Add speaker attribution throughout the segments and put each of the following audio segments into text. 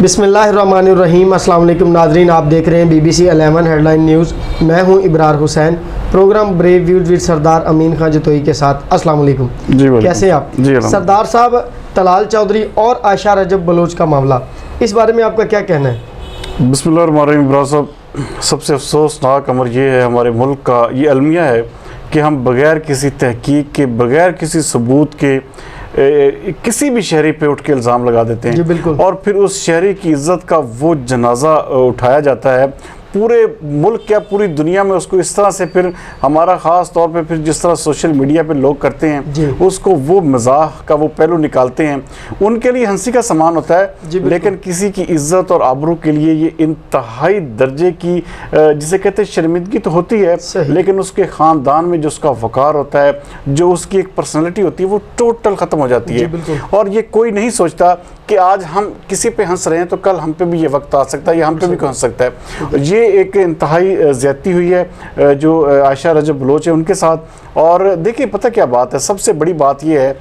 Speaker 1: बिस्मिल्लाहिर्रहमानिर्रहीम। अस्सलाम वालेकुम नाजरीन, आप देख रहे हैं BBC 11 हेडलाइन न्यूज़। मैं हूं Ibrar Hussain. Programme brave views with Sardar Amin Khan Jatoi के साथ। अस्सलाम वालेकुम जी, कैसे हैं आप जी? सरदार साहब, तलाल चौधरी और आयशा रजब बलोच का मामला, इस बारे में आपका क्या कहना है?
Speaker 2: बिस्मिल्लाहिर्रहमानिर्रहीम। इब्रार साहब, सबसे अफसोसनाक अमर ये है हमारे मुल्क का, ये अलमिया है कि हम बग़ैर किसी तहकीक के, बग़ैर किसी सबूत के किसी भी शहरी पे उठ के इल्ज़ाम लगा देते हैं
Speaker 1: बिल्कुल।
Speaker 2: और फिर उस शहरी की इज़्ज़त का वो जनाजा उठाया जाता है। पूरे मुल्क क्या पूरी दुनिया में उसको इस तरह से फिर हमारा ख़ास तौर पे फिर जिस तरह सोशल मीडिया पे लोग करते हैं उसको वो मज़ाक का वो पहलू निकालते हैं। उनके लिए हंसी का सामान होता है, लेकिन किसी की इज़्ज़त और आबरू के लिए ये इंतहाई दर्जे की जिसे कहते हैं शर्मिंदगी तो होती है, लेकिन उसके ख़ानदान में जो उसका वक़ार होता है, जो उसकी एक पर्सनैलिटी होती है, वो टोटल ख़त्म हो जाती है। और ये कोई नहीं सोचता कि आज हम किसी पे हंस रहे हैं तो कल हम पे भी ये वक्त आ सकता है या हम पे भी हंस सकता है। ये एक इंतहाई ज़्यादती हुई है जो आयशा रजब बलोच है उनके साथ। और देखिए, पता क्या बात है, सबसे बड़ी बात ये है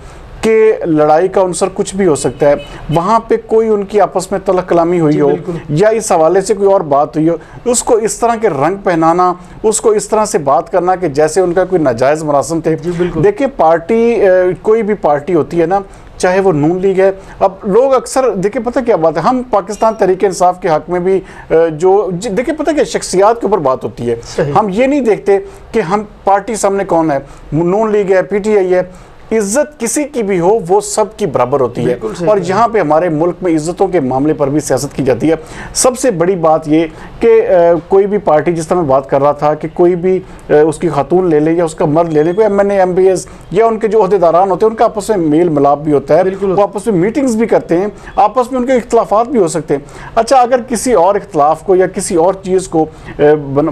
Speaker 2: कि लड़ाई का अवसर कुछ भी हो सकता है। वहाँ पे कोई उनकी आपस में तलख कलामी हुई हो या इस हवाले से कोई और बात हुई हो, उसको इस तरह के रंग पहनाना, उसको इस तरह से बात करना कि जैसे उनका कोई नाजायज़ मरासम थे। देखिए, पार्टी कोई भी पार्टी होती है ना, चाहे वो नून लीग है। अब लोग अक्सर देखिए, पता क्या बात है, हम पाकिस्तान तहरीक इंसाफ के हक में भी जो देखिए, पता क्या, शख्सियात के ऊपर बात होती है। हम ये नहीं देखते कि हम पार्टी सामने कौन है, नून लीग है, PTI है। इज्जत किसी की भी हो वो सब की बराबर होती है। और यहाँ पे हमारे मुल्क में इज्जतों के मामले पर भी सियासत की जाती है। सबसे बड़ी बात ये कि कोई भी पार्टी, जिस तरह मैं बात कर रहा था कि कोई भी उसकी खातून ले ले या उसका मर्द ले ले, कोई MNA MPS या उनके जो अहदेदारान होते हैं, उनका आपस में मेल मिलाप भी होता है, वो आपस में मीटिंग्स भी करते हैं, आपस में उनके इख्तलाफात भी हो सकते हैं। अच्छा, अगर किसी और इख्तलाफ को या किसी और चीज़ को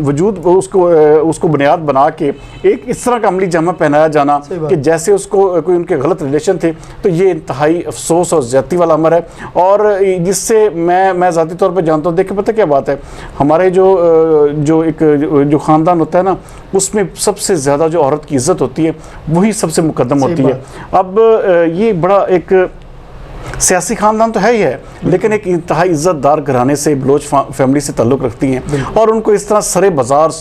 Speaker 2: वजूद उसको बुनियाद बना के एक इस तरह का अमली जामा पहनाया जाना कि जैसे उसको कोई उनके गलत रिलेशन थे, तो ये इंतहाई अफसोस और ज़्यादती वाला अमर है। और जिससे मैं ज़ाती तौर पे जानता हूँ। देखिए, पता क्या बात है, हमारे जो ख़ानदान होता है ना, उसमें सबसे ज़्यादा जो औरत की इज़्ज़त होती है वही सबसे मुकद्दम होती है। अब ये बड़ा एक सियासी खानदान तो है ही है, लेकिन एक इंतहाई इज़्ज़तदार घराने से, बलोच फैमिली से ताल्लुक़ रखती हैं। और उनको इस तरह सरे बाज़ार,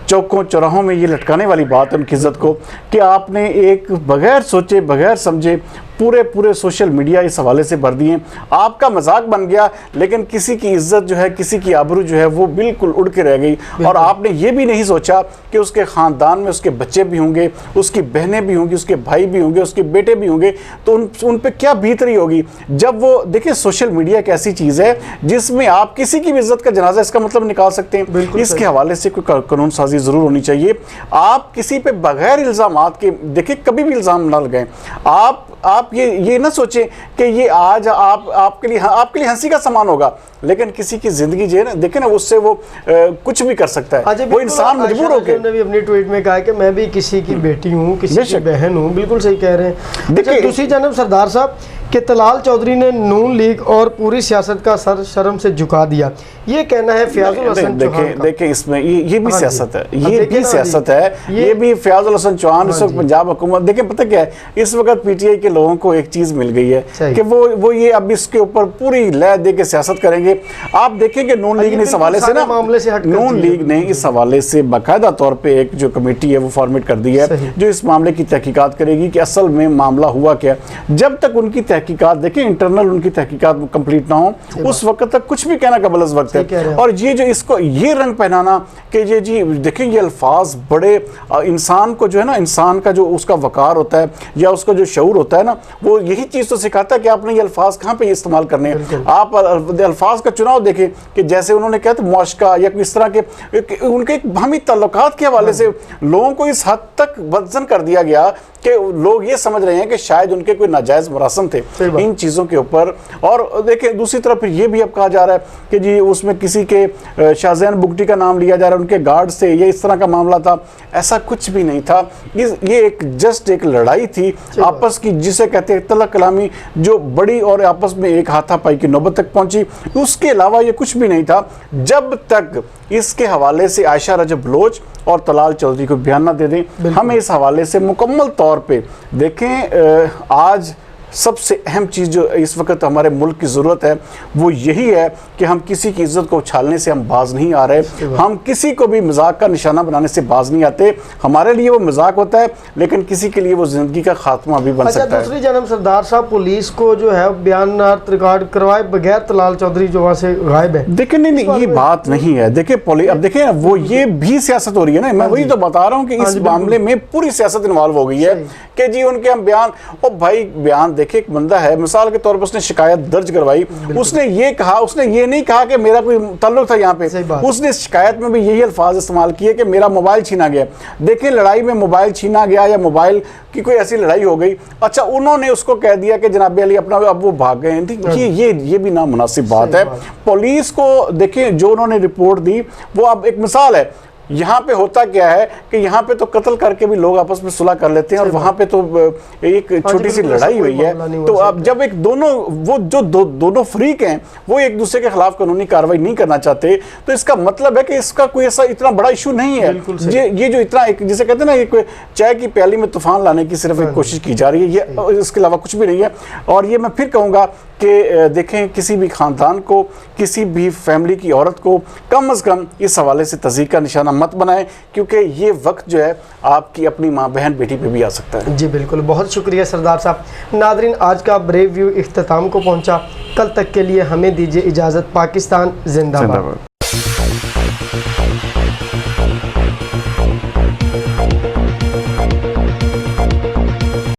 Speaker 2: चौकों चौराहों में ये लटकाने वाली बात है उनकी इज़्ज़त को कि आपने एक बग़ैर सोचे, बग़ैर समझे पूरे सोशल मीडिया इस हवाले से भर दिए। आपका मजाक बन गया, लेकिन किसी की इज्जत जो है, किसी की आबरू जो है, वो बिल्कुल उड़ के रह गई। और आपने ये भी नहीं सोचा कि उसके ख़ानदान में उसके बच्चे भी होंगे, उसकी बहनें भी होंगी, उसके भाई भी होंगे, उसके बेटे भी होंगे, तो उन पे क्या बीत रही होगी जब वो देखिए, सोशल मीडिया एक ऐसी चीज़ है जिसमें आप किसी की भी इज्जत का जनाजा इसका मतलब निकाल सकते हैं। इसके हवाले से कोई कानून साजी ज़रूर होनी चाहिए। आप किसी पे बगैर इल्ज़ामात के, देखिए, कभी भी इल्ज़ाम ना लगाएं। आप ये ना सोचें कि ये आज आपके लिए हंसी का सामान होगा, लेकिन किसी की जिंदगी जो है ना, देखे ना, उससे वो कुछ भी कर सकता है। वो इंसान मजबूर होकर
Speaker 1: ने भी अपनी ट्वीट में कहा कि मैं भी किसी की बेटी हूँ, किसी की बहन हूँ। बिल्कुल सही कह रहे हैं। देखिए, दूसरी जानब सरदार साहब कि तलाल चौधरी ने नून लीग और पूरी सियासत का सर शर्म से झुका दिया, ये कहना है फयाजुल हसन चौहान।
Speaker 2: देखिए, इसमें ये भी सियासत है, ये भी सियासत है, ये भी फयाजुल हसन चौहान इस वक्त पंजाब हुकूमत। देखिए, पता क्या है, इस वक्त PTI के लोगों को एक चीज़ मिल गई है कि वो ये अब इसके ऊपर पूरी लय दे के सियासत करेंगे। आप देखेंगे, नून लीग ने इस हवाले से ना, नून लीग ने इस हवाले से बाकायदा तौर पर एक जो कमेटी है वो फॉर्मेट कर दी है, जो इस मामले की तहकीकात करेगी कि असल में मामला हुआ क्या। जब तक उनकी तहकीकात, देखिए, इंटरनल उनकी तहकीकात कंप्लीट ना हो, उस वक्त तक कुछ भी कहना कबल वक्त है। और ये जो इसको ये रंग पहनाना कि ये जी देखिए, ये अल्फाज बड़े इंसान को जो है ना, इंसान का जो उसका वकार होता है या उसका जो शऊर होता है ना, वो यही चीज़ तो सिखाता है कि आपने ये अल्फाज कहाँ पे इस्तेमाल करने हैं। आप अल्फाज का चुनाव देखें कि जैसे उन्होंने कहा था मुआशका या इस तरह के उनके बाहमी ताल्लुकात के हवाले से लोगों को इस हद तक वज़न कर दिया गया कि लोग ये समझ रहे हैं कि शायद उनके कोई नाजायज़ मरासम थे इन चीज़ों के ऊपर। और देखिए, दूसरी तरफ फिर ये भी अब कहा जा रहा है कि जी उसमें किसी के शाहजैन बुगटी का नाम लिया जा रहा है, उनके गार्ड से, ये इस तरह का मामला था। ऐसा कुछ भी नहीं था। ये एक जस्ट एक लड़ाई थी आपस की, जिसे कहते हैं तलख कलामी, जो बड़ी और आपस में एक हाथापाई की नौबत तक पहुंची। उसके अलावा ये कुछ भी नहीं था, जब तक इसके हवाले से आयशा रजब बलोच और तलाल चौधरी को बयान ना दे दें। हमें इस हवाले से मुकम्मल तौर पे देखें, आज सबसे अहम चीज़ जो इस वक्त हमारे मुल्क की ज़रूरत है वो यही है कि हम किसी की इज्जत को उछालने से हम बाज नहीं आ रहे, हम किसी को भी मजाक का निशाना बनाने से बाज नहीं आते। हमारे लिए वो मजाक होता है, लेकिन किसी के लिए वो ज़िंदगी का खात्मा भी बन सकता है।
Speaker 1: दूसरी जानब सरदार साहब, पुलिस को जो है बयान रिकॉर्ड करवाए बगैर तलाल चौधरी जो वहाँ से गायब है।
Speaker 2: देखिए नहीं ये बात नहीं है। देखिए अब देखिए वो ये भी सियासत हो रही है ना, मैं वही तो बता रहा हूँ कि इस मामले में पूरी सियासत इन्वॉल्व हो गई है कि जी उनके हम बयान, ओ भाई बयान देखिए, एक बंदा है मिसाल के तौर पर उसने शिकायत दर्ज करवाई, उसने ये कहा, उसने ये नहीं कहा कि मेरा कोई ताल्लुक था यहाँ पे, उसने शिकायत में भी यही अल्फाज इस्तेमाल किए कि मेरा मोबाइल छीना गया। देखिए लड़ाई में मोबाइल छीना गया या मोबाइल की कोई ऐसी लड़ाई हो गई, अच्छा उन्होंने उसको कह दिया कि जनाब अली अपना, अब वो भाग गए। ये भी नामुनासिब बात है। पुलिस को देखिए जो उन्होंने रिपोर्ट दी वो अब एक मिसाल है। यहाँ पे होता क्या है कि यहाँ पे तो कत्ल करके भी लोग आपस में सुलह कर लेते हैं, और वहाँ पे तो एक छोटी सी लड़ाई हुई है, तो अब जब एक दोनों वो जो दोनों फ्रीक हैं वो एक दूसरे के खिलाफ कानूनी कार्रवाई नहीं करना चाहते, तो इसका मतलब है कि इसका कोई ऐसा इतना बड़ा इशू नहीं है। ये जो इतना जिसे कहते हैं ना, एक चाय की प्याली में तूफान लाने की सिर्फ एक कोशिश की जा रही है, ये इसके अलावा कुछ भी नहीं है। और ये मैं फिर कहूँगा कि देखें, किसी भी ख़ानदान को, किसी भी फैमिली की औरत को कम से कम इस हवाले से तज़ीक़ का निशाना मत बनाएं, क्योंकि ये वक्त जो है आपकी अपनी माँ बहन बेटी पे भी आ सकता है।
Speaker 1: जी बिल्कुल, बहुत शुक्रिया सरदार साहब। नादरीन, आज का ब्रेव व्यू इख्तिताम को पहुँचा। कल तक के लिए हमें दीजिए इजाज़त। पाकिस्तान जिंदाबाद।